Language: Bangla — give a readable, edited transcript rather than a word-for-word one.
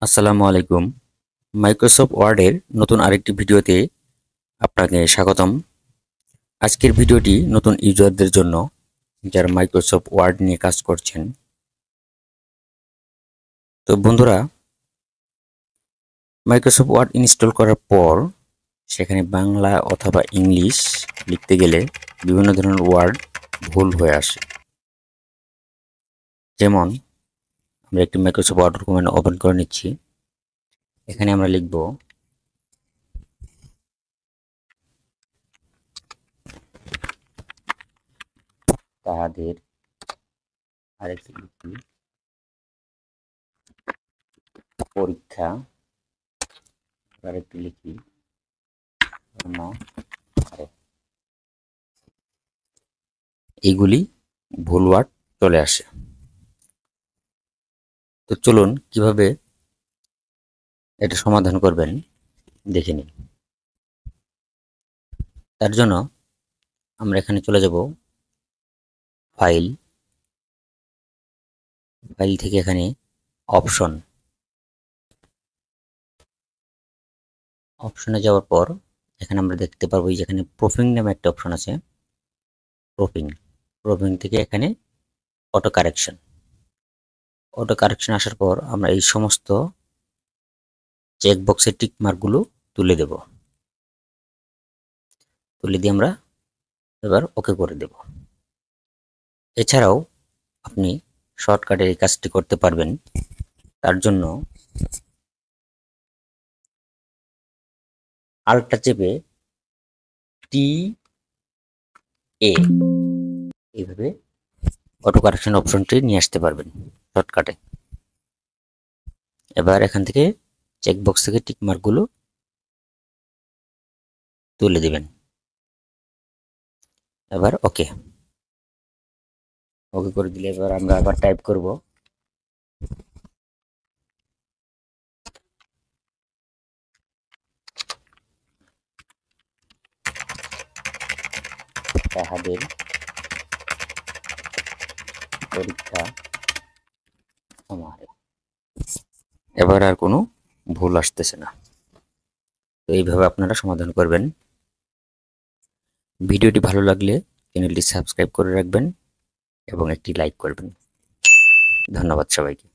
আসসালামু আলাইকুম। মাইক্রোসফট ওয়ার্ডের নতুন আরেকটি ভিডিওতে আপনাকে স্বাগতম। আজকের ভিডিওটি নতুন ইউজারদের জন্য, যারা মাইক্রোসফট ওয়ার্ড নিয়ে কাজ করছেন। তো বন্ধুরা, মাইক্রোসফট ওয়ার্ড ইনস্টল করার পর সেখানে বাংলা অথবা ইংলিশ লিখতে গেলে বিভিন্ন ধরনের ওয়ার্ড ভুল হয়ে আসে। যেমন আমরা একটি মাইক্রোসফট ওয়ার্ড ডকুমেন্ট ওপেন করে নিচ্ছি। এখানে আমরা লিখব তাহাদের, আরেকটি লিখি পরীক্ষা, আরেকটি লিখি এগুলি ভুল ওয়ার্ড চলে আসে। তো চলুন কিভাবে এটা সমাধান করবেন দেখে নিন। তার জন্য আমরা এখানে চলে যাব ফাইল থেকে এখানে অপশনে যাওয়ার পর এখানে আমরা দেখতে পারবো যেখানে প্রুফিং নামে একটা অপশন আছে। প্রুফিং থেকে এখানে অটো কারেকশন আসার পর আমরা এই সমস্ত চেকবক্সের টিক মার্কগুলো তুলে দিয়ে আমরা এবার ওকে করে দেব। এছাড়াও আপনি শর্টকাটে এই কাজটি করতে পারবেন। তার জন্য আল্টটা চেপে টি এ এইভাবে অটো কারেকশন অপশনটি নিয়ে আসতে পারবেন শর্টকাটে। এবার এখান থেকে চেকবক্স থেকে টিক মার্কগুলো তুলে দিবেন। এবার ওকে করে দিলে এবার আমরা আবার টাইপ করব তাহাদের পরীক্ষা সমাহারে। এবার আর কোনো ভুল আসতেছে না। তো এইভাবে আপনারা সমাধান করবেন। ভিডিওটি ভালো লাগলে চ্যানেলটি সাবস্ক্রাইব করে রাখবেন এবং একটি লাইক করবেন। ধন্যবাদ সবাইকে।